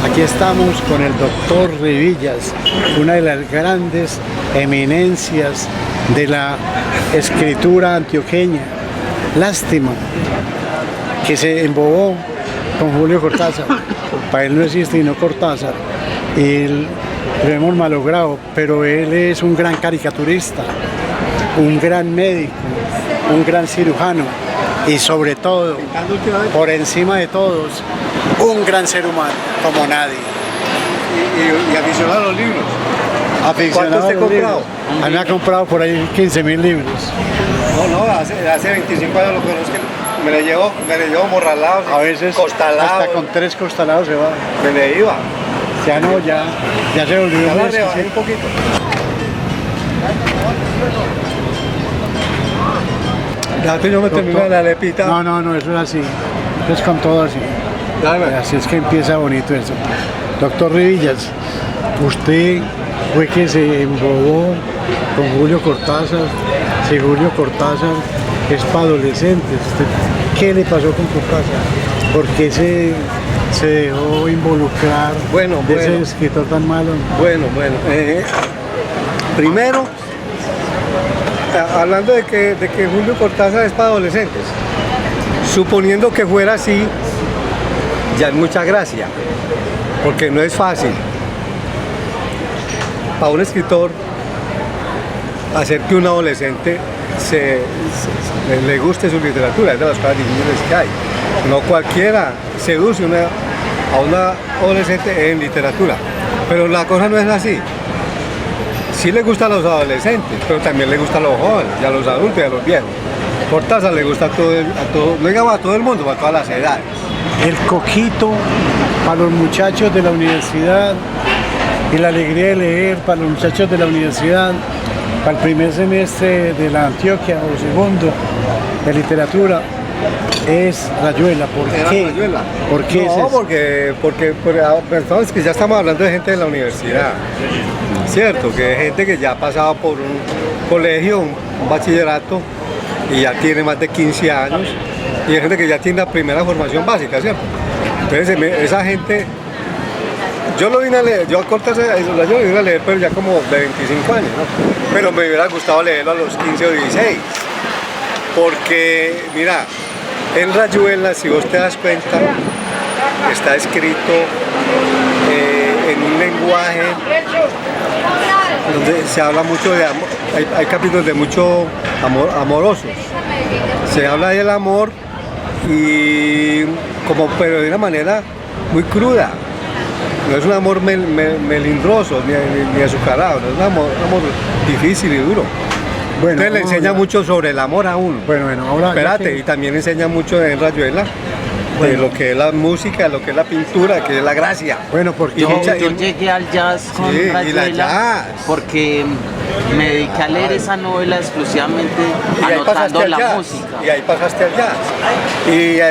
Aquí estamos con el doctor Rivillas, una de las grandes eminencias de la escritura antioqueña. Lástima que se embobó con Julio Cortázar. Para él no existe sino Cortázar. Y lo hemos malogrado, pero él es un gran caricaturista, un gran médico, un gran cirujano y sobre todo, por encima de todos, un gran ser humano, como nadie. Y aficionado a los libros. ¿Cuántos te he comprado? A mí me ha comprado por ahí 15.000 libros. No, hace 25 años lo conozco. Me le llevo morralados, a veces costalados. Hasta con 3 costalados se va. Me le iba. Ya no, ya se volvió. Ya la rebajé un poquito. Ya yo me terminé la lepita. No, eso es así. Es con todo así. Dale. Así es que empieza bonito eso. Doctor Rivillas, usted fue que se embobó con Julio Cortázar. Si Julio Cortázar es para adolescentes, ¿qué le pasó con Cortázar? ¿Por qué se dejó involucrar de ese escritor tan malo? Primero, hablando de que Julio Cortázar es para adolescentes, suponiendo que fuera así, ya es mucha gracia, porque no es fácil para un escritor hacer que un adolescente le guste su literatura. Es de las cosas difíciles que hay. No cualquiera seduce a una adolescente en literatura, pero la cosa no es así. Sí le gusta a los adolescentes, pero también le gusta a los jóvenes, y a los adultos y a los viejos. Cortázar le gusta a todo, no digamos a todo el mundo, a todas las edades. El coquito para los muchachos de la universidad y la alegría de leer para los muchachos de la universidad, para el primer semestre de la Antioquia o segundo de literatura, es Rayuela. ¿Por qué? Rayuela. ¿Por qué? No, porque es que ya estamos hablando de gente de la universidad, cierto, que es gente que ya ha pasado por un colegio, un bachillerato, y ya tiene más de 15 años, y hay gente que ya tiene la primera formación básica, ¿cierto? Entonces esa gente, yo lo vine a leer, yo a Cortázar lo vine a leer, pero ya como de 25 años, ¿no? Pero me hubiera gustado leerlo a los 15 o 16, porque mira, en Rayuela, si vos te das cuenta, está escrito en un lenguaje donde se habla mucho de amor, hay capítulos de mucho amor, amorosos, se habla del amor pero de una manera muy cruda, no es un amor melindroso ni azucarado, no es un amor difícil y duro. Bueno, entonces le enseña mucho sobre el amor a uno. Bueno, ahora... Espérate, y también enseña mucho en Rayuela de lo que es la música, lo que es la pintura, que es la gracia. Bueno, porque yo llegué al jazz con Rayuela porque me dediqué a leer esa novela exclusivamente anotando la música. Y ahí pasaste al jazz.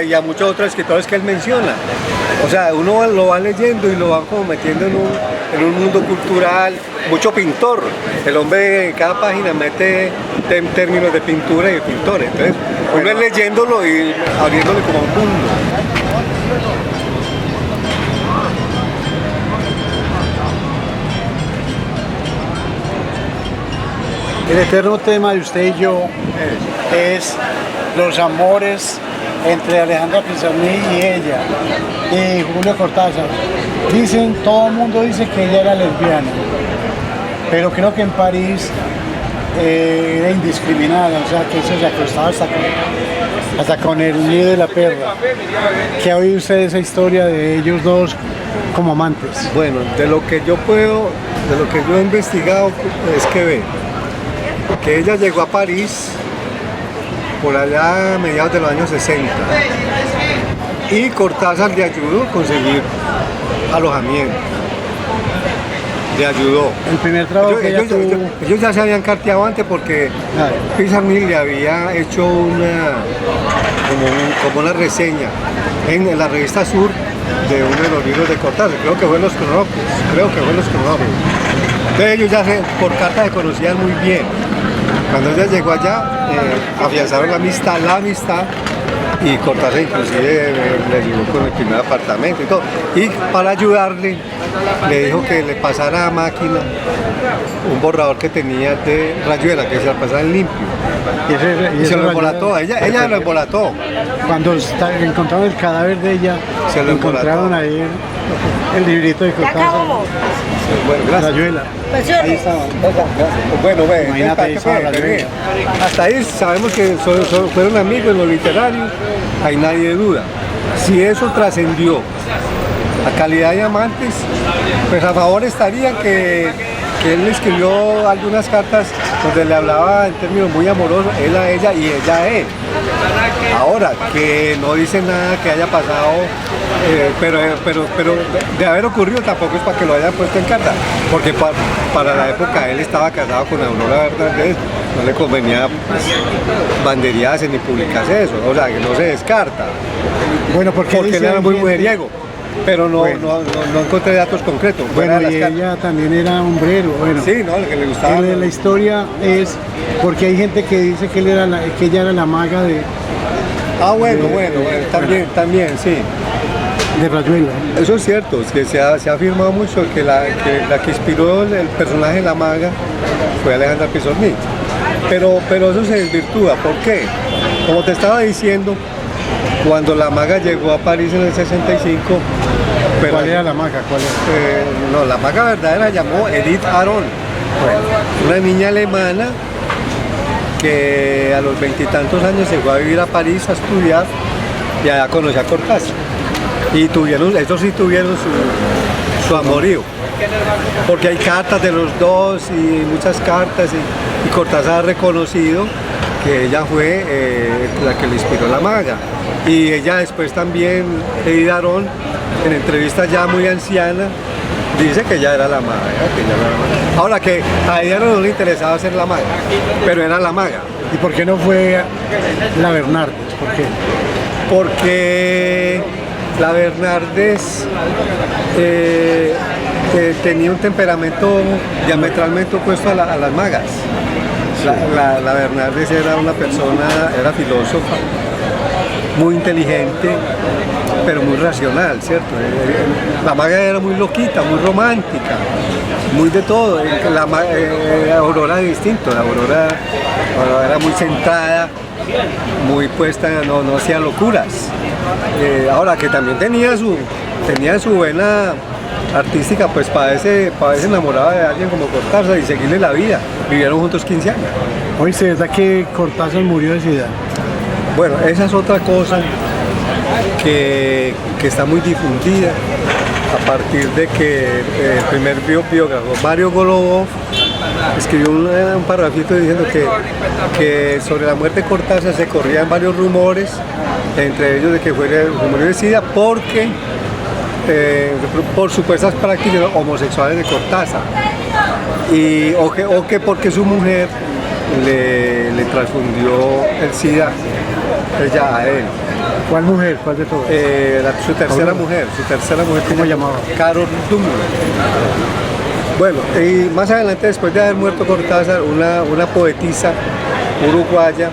Y a muchos otros escritores que él menciona. O sea, uno lo va leyendo y lo va como metiendo en un mundo cultural. Mucho pintor. El hombre en cada página mete términos de pintura y de pintores. Entonces, uno es leyéndolo y abriéndole como un mundo. El eterno tema de usted y yo es los amores entre Alejandra Pizarnik y ella, y Julio Cortázar. Todo el mundo dice que ella era lesbiana, pero creo que en París era indiscriminada, o sea que eso se acostaba hasta con el nido de la perra. ¿Qué ha oído usted de esa historia de ellos dos como amantes? Bueno, de lo que yo he investigado es que ella llegó a París por allá a mediados de los años 60 y Cortázar le ayudó a conseguir alojamiento. le ayudó. El primer trabajo que ella tuvo... ellos ya se habían carteado antes porque Pizarnik le había hecho como una reseña en la revista Sur de uno de los libros de Cortázar, creo que fue Los Cronópicos. Entonces ellos ya por carta se conocían muy bien. Cuando ella llegó allá, afianzaron la amistad, y Cortázar inclusive le ayudó con el primer apartamento y todo. Y para ayudarle, le dijo que le pasara a máquina un borrador que tenía de Rayuela, que se la pasara en limpio. Y se lo embolató, ella lo embolató. Cuando encontraron el cadáver de ella, se lo encontraron ahí el librito de Cortázar. Bueno, gracias. Rayuela. Ahí estaba. Bueno, hasta ahí sabemos que fueron amigos en lo literario, ahí nadie duda. Si eso trascendió a calidad de amantes, pues a favor estaría que él le escribió algunas cartas donde le hablaba en términos muy amorosos, él a ella y ella a él. Ahora, que no dice nada que haya pasado, pero de haber ocurrido tampoco es para que lo hayan puesto en carta, porque para la época él estaba casado con Aurora Hernández, no le convenía banderearse ni publicarse eso, o sea que no se descarta. Bueno, porque él era muy mujeriego. Pero no encontré datos concretos. Bueno, y ella también era hombrero. Bueno, sí, no, lo que le gustaba. La historia es porque hay gente que dice que ella era la maga de... También, sí. De Rayuela. Eso es cierto, es que se ha afirmado mucho que la que inspiró el personaje de la maga fue Alejandra Pizarnik. Pero eso se desvirtúa. ¿Por qué? Como te estaba diciendo, cuando la maga llegó a París en el 65... ¿Cuál era la maga? La maga verdadera llamó Edith Aron, una niña alemana que a los 20 y tantos años se fue a vivir a París a estudiar y allá conoció a Cortázar. Y ellos sí tuvieron su amorío, porque hay cartas de los dos y muchas cartas y Cortázar ha reconocido que ella fue la que le inspiró la maga. Y ella después también, Edith Aron, en entrevistas ya muy anciana, dice que ya era la maga. Ahora que a ella no le interesaba ser la maga, pero era la maga. ¿Y por qué no fue la Bernardes? ¿Por qué? Porque la Bernardes tenía un temperamento diametralmente opuesto a las magas. La Bernardes era una persona, era filósofa, muy inteligente, pero muy racional, ¿cierto? La maga era muy loquita, muy romántica, muy de todo. La Aurora es distinto, la Aurora era muy centrada, muy puesta, no hacía locuras. Ahora que también tenía su vena artística, pues para ese enamorado de alguien como Cortázar y seguirle la vida. Vivieron juntos 15 años. Oye, ¿es verdad que Cortázar murió de sida? Bueno, esa es otra cosa que está muy difundida a partir de que el primer biógrafo, Mario Golubov, escribió un parrafito diciendo que sobre la muerte de Cortázar se corrían varios rumores, entre ellos de que murió de sida porque por supuestas prácticas homosexuales de Cortázar o que porque su mujer le transfundió el SIDA ella a él. ¿Cuál mujer? ¿Cuál de todas? Su tercera mujer. ¿Cómo llamaba? Carol Dumont. Bueno, y más adelante, después de haber muerto Cortázar, una poetisa uruguaya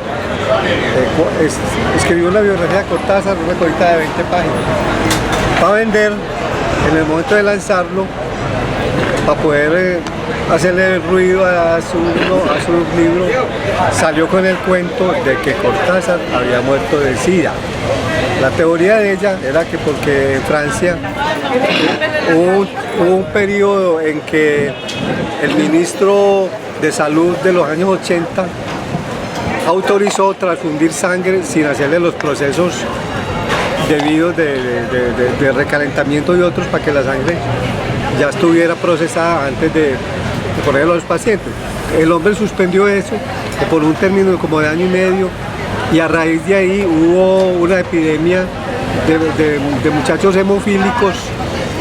escribió una biografía de Cortázar, una cosita de 20 páginas, para vender en el momento de lanzarlo, para poder hacerle ruido a su libro. Salió con el cuento de que Cortázar había muerto de SIDA. La teoría de ella era que porque en Francia hubo un periodo en que el ministro de Salud de los años 80 autorizó transfundir sangre sin hacerle los procesos debidos de recalentamiento y otros para que la sangre ya estuviera procesada antes de ponerla a los pacientes. El hombre suspendió eso por un término como de año y medio y a raíz de ahí hubo una epidemia de muchachos hemofílicos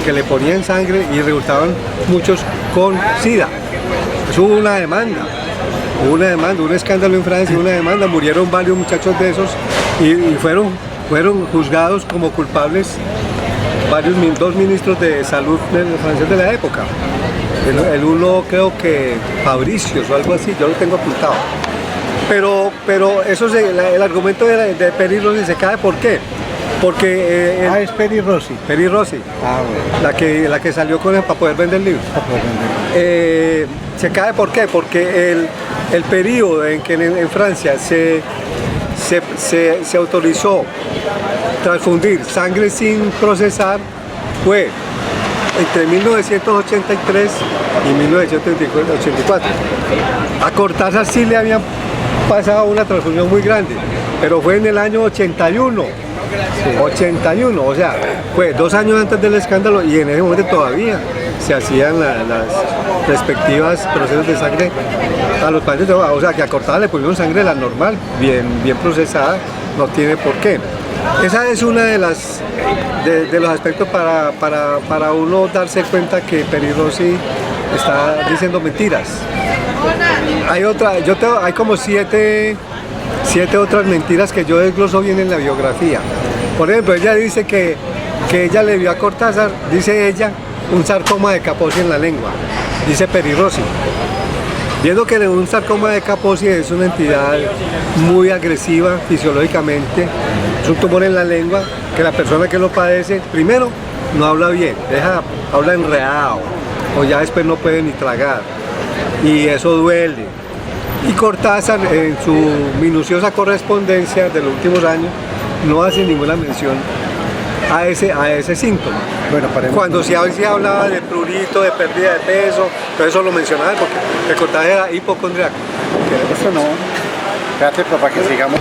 que le ponían sangre y resultaban muchos con SIDA. Eso hubo una demanda, un escándalo en Francia, una demanda, murieron varios muchachos de esos y fueron juzgados como culpables dos ministros de salud franceses de la época. El uno creo que Fabricios o algo así, yo lo tengo apuntado. Pero eso el argumento de Peri Rossi se cae, ¿por qué? Porque es Peri Rossi. Peri Rossi, bueno. la que salió con él para poder vender libros. Se cae, ¿por qué? Porque el periodo en que en Francia se autorizó transfundir sangre sin procesar fue entre 1983 y 1984. A Cortázar sí le habían pasado una transfusión muy grande, pero fue en el año 81. Sí. 81, o sea, fue 2 años antes del escándalo y en ese momento todavía se hacían las respectivas procesos de sangre a los pacientes, o sea, que a Cortázar le pusieron sangre la normal, bien procesada, no tiene por qué. Esa es una de los aspectos para uno darse cuenta que Peri Rossi está diciendo mentiras. Hay como 7 otras mentiras que yo desgloso bien en la biografía. Por ejemplo, ella dice que ella le vio a Cortázar, dice ella, un sarcoma de Kaposi en la lengua, dice Peri Rossi. Viendo que un sarcoma de Kaposi es una entidad muy agresiva fisiológicamente, es un tumor en la lengua, que la persona que lo padece, primero, no habla bien, habla enredado, o ya después no puede ni tragar, y eso duele. Y Cortázar, en su minuciosa correspondencia de los últimos años, no hace ninguna mención a ese síntoma. Bueno, cuando se hablaba de prurito, de pérdida de peso, todo eso lo mencionaba porque Cortázar era hipocondriaco. Eso no. Espérate, para que sigamos.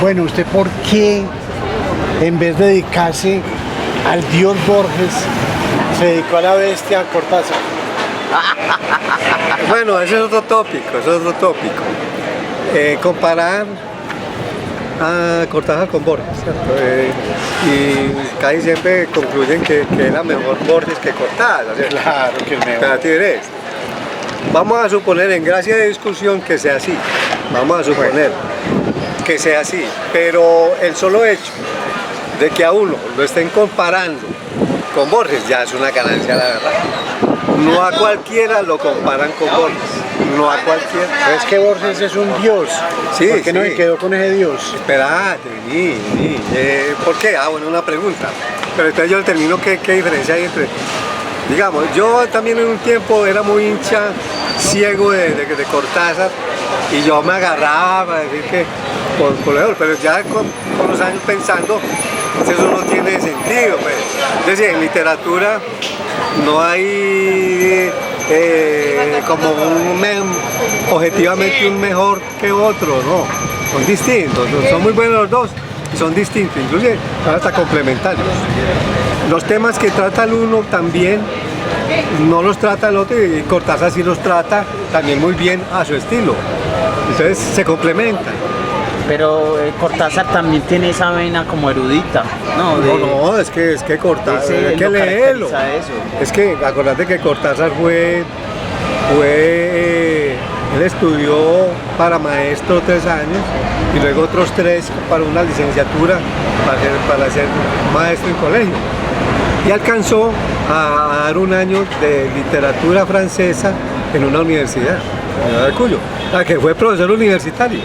Bueno, ¿usted por qué, en vez de dedicarse al dios Borges, se dedicó a la bestia Cortázar? Bueno, ese es otro tópico, comparar a Cortázar con Borges, ¿cierto? Y casi siempre concluyen que era mejor Borges que Cortázar, ¿cierto? Claro que es mejor. Vamos a suponer, en gracia de discusión, que sea así. Vamos a suponer que sea así, pero el solo hecho de que a uno lo estén comparando con Borges ya es una ganancia, la verdad. No a cualquiera lo comparan con Borges, no a cualquiera. Pero es que Borges es un dios. Sí, ¿por qué no se quedó con ese dios? Espérate, ¿por qué? Bueno, una pregunta. Pero entonces yo termino, ¿qué diferencia hay entre...? Digamos, yo también en un tiempo era muy hincha, ciego de Cortázar, y yo me agarraba para decir que por mejor, pero ya con los años pensando, eso no tiene sentido, pues. Es decir, en literatura no hay como objetivamente un mejor que otro, no, son distintos, son muy buenos los dos, son distintos, inclusive son hasta complementarios. Los temas que trata el uno también no los trata el otro, y Cortázar sí los trata también muy bien a su estilo, entonces se complementan. Pero Cortázar también tiene esa vena como erudita, ¿no? No, es que Cortázar, hay que leerlo. Es que acordate que Cortázar él estudió para maestro 3 años y luego otros 3 para una licenciatura, para ser maestro en colegio. Y alcanzó a dar un año de literatura francesa en una universidad, de Cuyo, la que fue profesor universitario.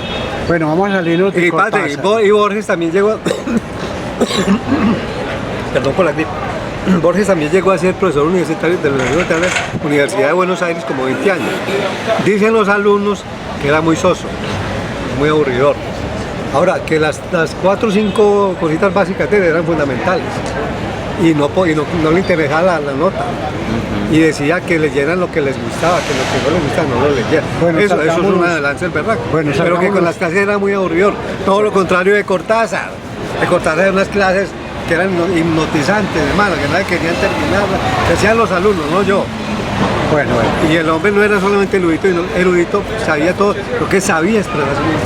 Bueno, vamos a salirnos de Cortázar. Y Borges también llegó perdón por la gripe. Borges también llegó a ser profesor universitario de la Universidad de Buenos Aires como 20 años. Dicen los alumnos que era muy soso, muy aburridor. Ahora, que las 4 o 5 cositas básicas eran fundamentales y no le interesaba la nota. Y decía que leyeran lo que les gustaba, que lo que no les gustaba no lo leyeran. Bueno, eso es una adelanza del berraco. Bueno, pero que con las clases era muy aburridor. Todo lo contrario de Cortázar. De Cortázar eran unas clases que eran hipnotizantes, hermano, que nadie quería terminar. Decían los alumnos, no yo. Bueno, bueno. Y el hombre no era solamente erudito, erudito sabía todo lo que sabía expresar muy bien.